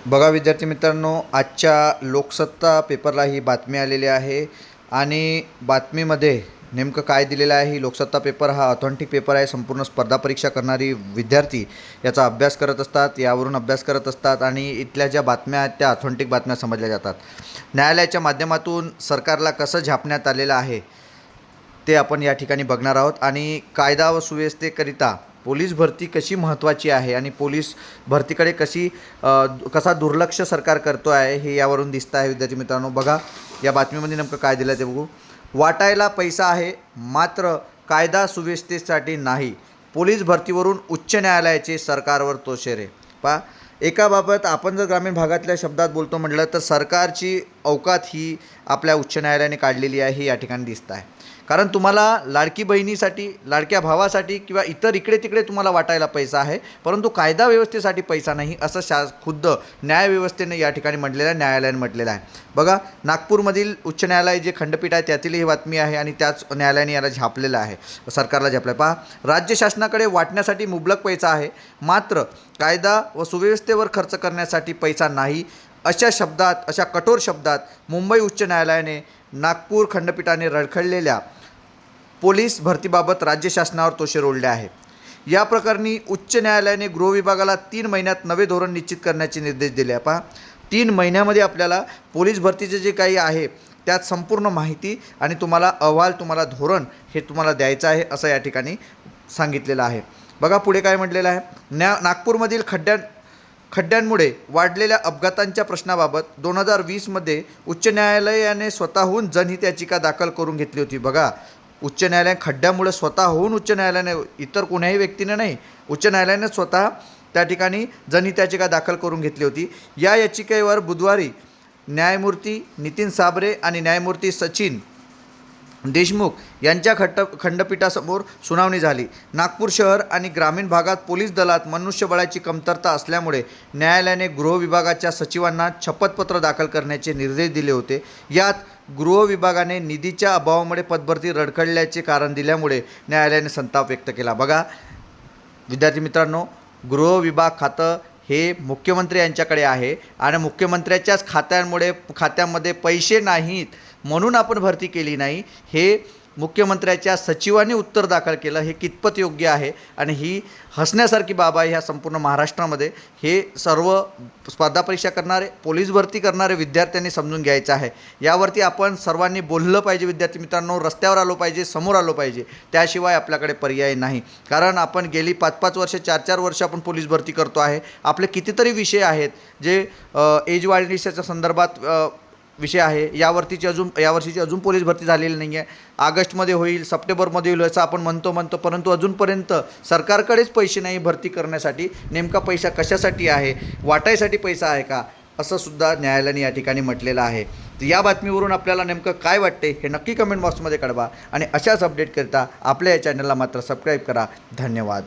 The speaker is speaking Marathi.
बघा विद्यार्थी मित्रांनो, आजच्या लोकसत्ता पेपरला ही बातमी आलेली आहे आणि बातमीमध्ये नेमकं काय दिलेलं आहे. ही लोकसत्ता पेपर हा ऑथेंटिक पेपर आहे. संपूर्ण स्पर्धा परीक्षा करणारी विद्यार्थी याचा अभ्यास करत असतात, यावरून अभ्यास करत असतात आणि इथल्या ज्या बातम्या आहेत त्या ऑथेंटिक बातम्या समजल्या जातात. न्यायालयाच्या माध्यमातून सरकारला कसं झापण्यात आलेलं आहे ते आपण या ठिकाणी बघणार आहोत. आणि कायदा व सुव्यवस्थेकरिता पोलीस भरती कशी महत्त्वाची आहे आणि पोलीस भरतीकडे कसा दुर्लक्ष सरकार करतो आहे हे यावरून दिसतं आहे. विद्यार्थी मित्रांनो, बघा या बातमीमध्ये नेमकं काय दिलं ते बघू. वाटायला पैसा आहे मात्र कायदा सुव्यवस्थेसाठी नाही, पोलीस भरतीवरून उच्च न्यायालयाचे सरकारवर तोशेरे. पहा, एकाबाबत आपण जर ग्रामीण भागातल्या शब्दात बोलतो म्हटलं तर सरकारची अवकात ही आपल्या उच्च न्यायालयाने काढलेली आहे हे या ठिकाणी दिसतं आहे. कारण तुम्हाला लाडकी बहिणीसाठी, लाडक्या भावासाठी किंवा इतर इकडे तिकडे तुम्हाला वाटायला पैसा आहे, परंतु कायदा व्यवस्थेसाठी पैसा नाही, असं खुद्द न्यायव्यवस्थेने या ठिकाणी म्हटलेलं आहे, न्यायालयाने म्हटलेलं आहे. बघा, नागपूरमधील उच्च न्यायालय जे खंडपीठ आहे त्यातील ही बातमी आहे आणि त्याच न्यायालयाने याला झापलेलं आहे, सरकारला झापलं आहे. पहा, राज्य शासनाकडे वाटण्यासाठी मुबलक पैसा आहे मात्र कायदा व सुव्यवस्थेवर खर्च करण्यासाठी पैसा नाही, अशा शब्दात, अशा कठोर शब्दात मुंबई उच्च न्यायालयाने नागपूर खंडपीठाने रखडलेल्या पोलीस भरतीबाबत राज्य शासनावर तोषे रोवले आहे. या प्रकरणी उच्च न्यायालयाने गृह विभागाला 3 महिन्यात नवे धोरण निश्चित करण्याचे निर्देश दिले आहे. पहा, 3 महिन्यामध्ये आपल्याला पोलीस भरतीचे जे काही आहे त्यात संपूर्ण माहिती आणि तुम्हाला अहवाल, तुम्हाला धोरण हे तुम्हाला द्यायचं आहे असं या ठिकाणी सांगितलेलं आहे. बघा पुढे काय म्हटलेलं आहे. नागपूरमधील खड्ड्यांमुळे वाढलेल्या अपघातांच्या प्रश्नाबाबत 2020मध्ये उच्च न्यायालयाने स्वतःहून जनहित याचिका दाखल करून घेतली होती. बघा, उच्च न्यायालय खड्ड्यामुळे स्वतःहून उच्च न्यायालयाने, इतर कोण्याही व्यक्तीने नाही, उच्च न्यायालयाने स्वतः त्या ठिकाणी जनहित याचिका दाखल करून घेतली होती. या याचिकेवर बुधवारी न्यायमूर्ती नितीन साबरे आणि न्यायमूर्ती सचिन देशमुख यांच्या खंडपीठासमोर सुनावणी झाली. नागपूर शहर आणि ग्रामीण भागात पोलीस दलात मनुष्यबळाची कमतरता असल्यामुळे न्यायालयाने गृह विभागाच्या सचिवांना शपथपत्र दाखल करण्याचे निर्देश दिले होते. यात गृह विभागाने निधीच्या अभावामुळे पदभरती रखडल्याचे कारण दिल्यामुळे न्यायालयाने संताप व्यक्त केला. बघा विद्यार्थी मित्रांनो, गृह विभाग खातं हे मुख्यमंत्री यांच्याकडे आहे आणि मुख्यमंत्र्याच्याच खात्यामध्ये पैसे नाहीत म्हणून आपण भरती केली नाही, हे मुख्यमंत्र्याच्या सचिवांनी उत्तर दाखल केलं. हे कितपत योग्य आहे आणि ही हसण्यासारखी बाब आहे. ह्या संपूर्ण महाराष्ट्रामध्ये हे सर्व स्पर्धा परीक्षा करणारे, पोलीस भरती करणारे विद्यार्थ्यांनी समजून घ्यायचं आहे. यावरती आपण सर्वांनी बोललं पाहिजे. विद्यार्थी मित्रांनो, रस्त्यावर आलो पाहिजे, समोर आलो पाहिजे, त्याशिवाय आपल्याकडे पर्याय नाही. कारण आपण गेली 5-5 वर्ष, 4-4 वर्ष आपण पोलीस भरती करतो आहे. आपले कितीतरी विषय आहेत जे एज वाढदिवसाच्या संदर्भात विषय आहे. यावर्षीची अजून पोलीस भरती झालेली नाही आहे. ऑगस्टमध्ये होईल, सप्टेंबरमध्ये होईल असं आपण म्हणतो, परंतु अजूनपर्यंत सरकारकडेच पैसे नाही भरती करण्यासाठी. नेमका पैसा कशासाठी आहे? वाटायसाठी पैसा आहे का? असं सुद्धा न्यायालयाने या ठिकाणी म्हटलेलं आहे. तर या बातमीवरून आपल्याला नेमकं काय वाटते हे नक्की कमेंट बॉक्समध्ये कळवा आणि अशाच अपडेट करता आपल्या या चॅनलला मात्र सबस्क्राईब करा. धन्यवाद.